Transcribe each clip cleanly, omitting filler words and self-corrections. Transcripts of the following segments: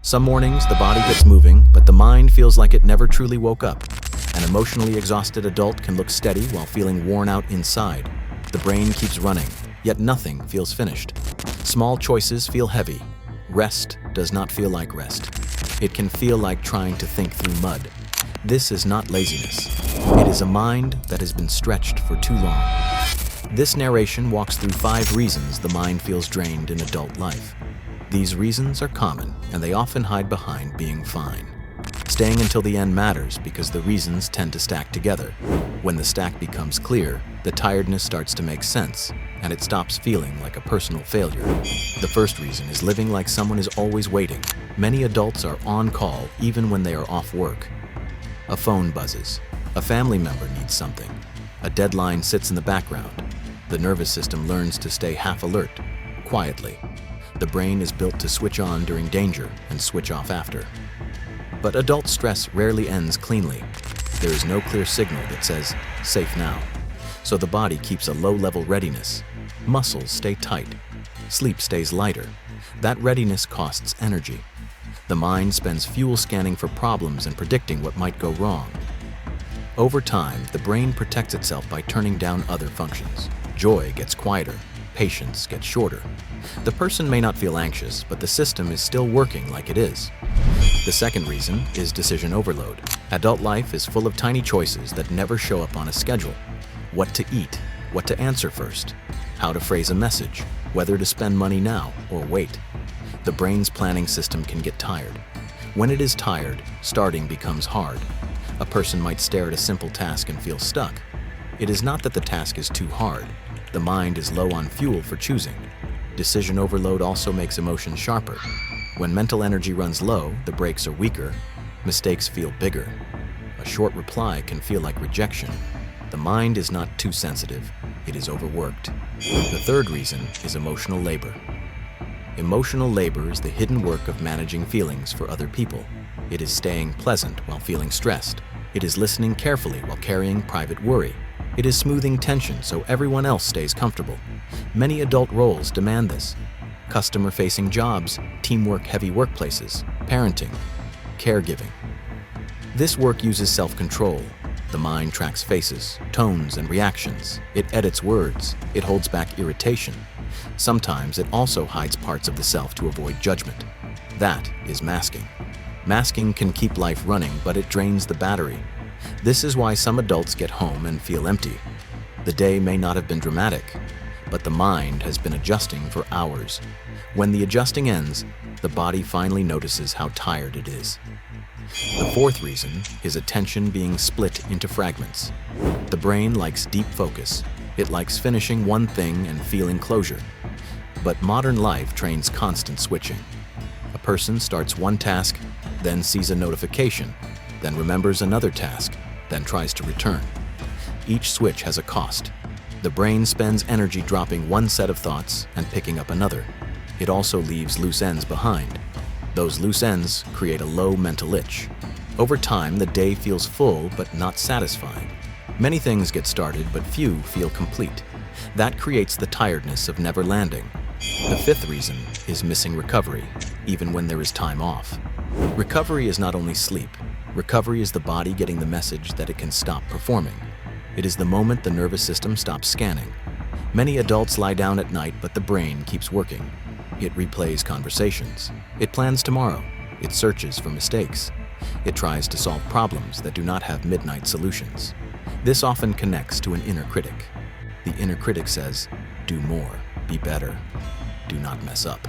Some mornings, the body gets moving, but the mind feels like it never truly woke up. An emotionally exhausted adult can look steady while feeling worn out inside. The brain keeps running, yet nothing feels finished. Small choices feel heavy. Rest does not feel like rest. It can feel like trying to think through mud. This is not laziness. It is a mind that has been stretched for too long. This narration walks through 5 reasons the mind feels drained in adult life. These reasons are common, and they often hide behind being fine. Staying until the end matters because the reasons tend to stack together. When the stack becomes clear, the tiredness starts to make sense, and it stops feeling like a personal failure. The first reason is living like someone is always waiting. Many adults are on call even when they are off work. A phone buzzes. A family member needs something. A deadline sits in the background. The nervous system learns to stay half alert, quietly. The brain is built to switch on during danger and switch off after. But adult stress rarely ends cleanly. There is no clear signal that says, safe now. So the body keeps a low-level readiness. Muscles stay tight. Sleep stays lighter. That readiness costs energy. The mind spends fuel scanning for problems and predicting what might go wrong. Over time, the brain protects itself by turning down other functions. Joy gets quieter. Patience gets shorter. The person may not feel anxious, but the system is still working like it is. The second reason is decision overload. Adult life is full of tiny choices that never show up on a schedule. What to eat, what to answer first, how to phrase a message, whether to spend money now or wait. The brain's planning system can get tired. When it is tired, starting becomes hard. A person might stare at a simple task and feel stuck. It is not that the task is too hard. The mind is low on fuel for choosing. Decision overload also makes emotions sharper. When mental energy runs low, the brakes are weaker. Mistakes feel bigger. A short reply can feel like rejection. The mind is not too sensitive. It is overworked. The third reason is emotional labor. Emotional labor is the hidden work of managing feelings for other people. It is staying pleasant while feeling stressed. It is listening carefully while carrying private worry. It is smoothing tension so everyone else stays comfortable. Many adult roles demand this. Customer-facing jobs, teamwork-heavy workplaces, parenting, caregiving. This work uses self-control. The mind tracks faces, tones, and reactions. It edits words. It holds back irritation. Sometimes it also hides parts of the self to avoid judgment. That is masking. Masking can keep life running, but it drains the battery. This is why some adults get home and feel empty. The day may not have been dramatic, but the mind has been adjusting for hours. When the adjusting ends, the body finally notices how tired it is. The fourth reason is attention being split into fragments. The brain likes deep focus. It likes finishing one thing and feeling closure. But modern life trains constant switching. A person starts one task, then sees a notification, then remembers another task, then tries to return. Each switch has a cost. The brain spends energy dropping one set of thoughts and picking up another. It also leaves loose ends behind. Those loose ends create a low mental itch. Over time, the day feels full but not satisfying. Many things get started, but few feel complete. That creates the tiredness of never landing. The fifth reason is missing recovery, even when there is time off. Recovery is not only sleep. Recovery is the body getting the message that it can stop performing. It is the moment the nervous system stops scanning. Many adults lie down at night, but the brain keeps working. It replays conversations. It plans tomorrow. It searches for mistakes. It tries to solve problems that do not have midnight solutions. This often connects to an inner critic. The inner critic says, do more, be better, do not mess up.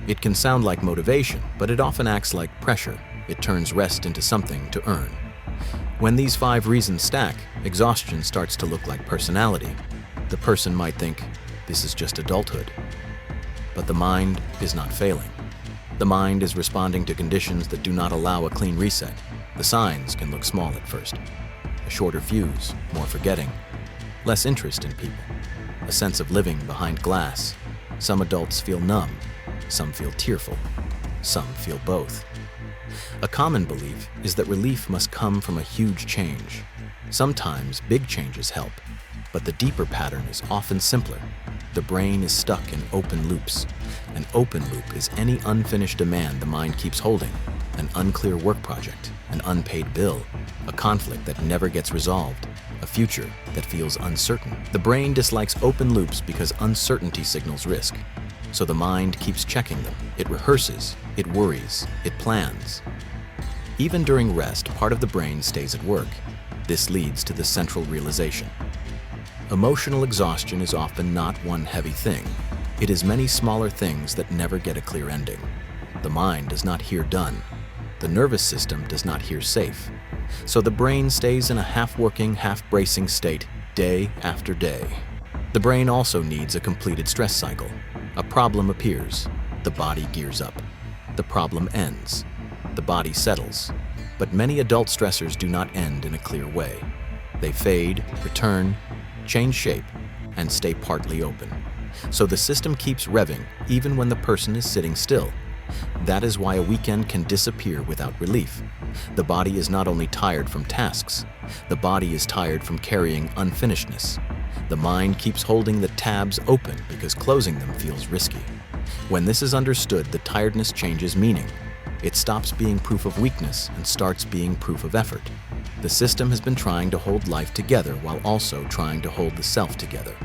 It can sound like motivation, but it often acts like pressure. It turns rest into something to earn. When these 5 reasons stack, exhaustion starts to look like personality. The person might think, this is just adulthood. But the mind is not failing. The mind is responding to conditions that do not allow a clean reset. The signs can look small at first. A shorter fuse, more forgetting, less interest in people, a sense of living behind glass. Some adults feel numb, some feel tearful, some feel both. A common belief is that relief must come from a huge change. Sometimes big changes help, but the deeper pattern is often simpler. The brain is stuck in open loops. An open loop is any unfinished demand the mind keeps holding, an unclear work project, an unpaid bill, a conflict that never gets resolved, a future that feels uncertain. The brain dislikes open loops because uncertainty signals risk. So the mind keeps checking them. It rehearses, it worries, it plans. Even during rest, part of the brain stays at work. This leads to the central realization. Emotional exhaustion is often not one heavy thing. It is many smaller things that never get a clear ending. The mind does not hear done. The nervous system does not hear safe. So the brain stays in a half-working, half-bracing state day after day. The brain also needs a completed stress cycle. A problem appears. The body gears up. The problem ends. The body settles. But many adult stressors do not end in a clear way. They fade, return, change shape, and stay partly open. So the system keeps revving even when the person is sitting still. That is why a weekend can disappear without relief. The body is not only tired from tasks, the body is tired from carrying unfinishedness. The mind keeps holding the tabs open because closing them feels risky. When this is understood, the tiredness changes meaning. It stops being proof of weakness and starts being proof of effort. The system has been trying to hold life together while also trying to hold the self together.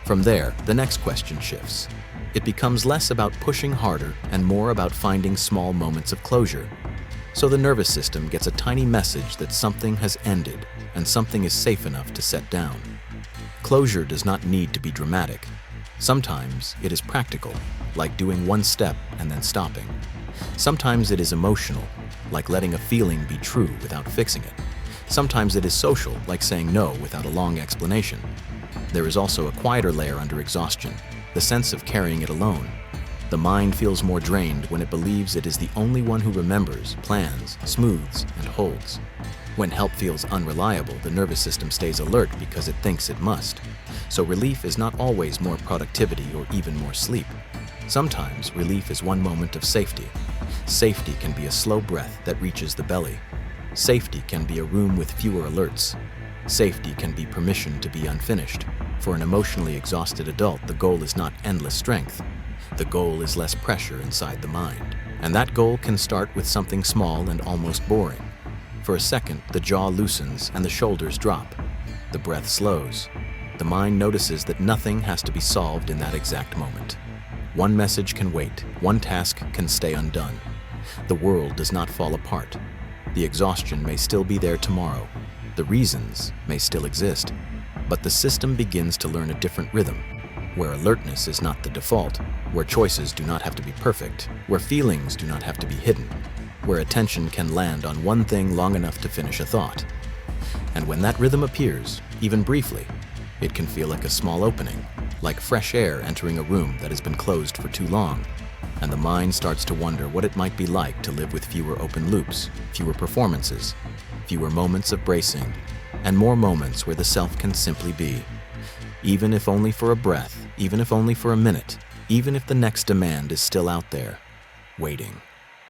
From there, the next question shifts. It becomes less about pushing harder and more about finding small moments of closure. So the nervous system gets a tiny message that something has ended and something is safe enough to set down. Closure does not need to be dramatic. Sometimes it is practical, like doing one step and then stopping. Sometimes it is emotional, like letting a feeling be true without fixing it. Sometimes it is social, like saying no without a long explanation. There is also a quieter layer under exhaustion, the sense of carrying it alone. The mind feels more drained when it believes it is the only one who remembers, plans, smooths, and holds. When help feels unreliable, the nervous system stays alert because it thinks it must. So relief is not always more productivity or even more sleep. Sometimes relief is one moment of safety. Safety can be a slow breath that reaches the belly. Safety can be a room with fewer alerts. Safety can be permission to be unfinished. For an emotionally exhausted adult, the goal is not endless strength. The goal is less pressure inside the mind. And that goal can start with something small and almost boring. For a second, the jaw loosens and the shoulders drop. The breath slows. The mind notices that nothing has to be solved in that exact moment. One message can wait. One task can stay undone. The world does not fall apart. The exhaustion may still be there tomorrow. The reasons may still exist. But the system begins to learn a different rhythm, where alertness is not the default, where choices do not have to be perfect, where feelings do not have to be hidden, where attention can land on one thing long enough to finish a thought. And when that rhythm appears, even briefly, it can feel like a small opening, like fresh air entering a room that has been closed for too long. And the mind starts to wonder what it might be like to live with fewer open loops, fewer performances, fewer moments of bracing, and more moments where the self can simply be. Even if only for a breath, even if only for a minute, even if the next demand is still out there, waiting.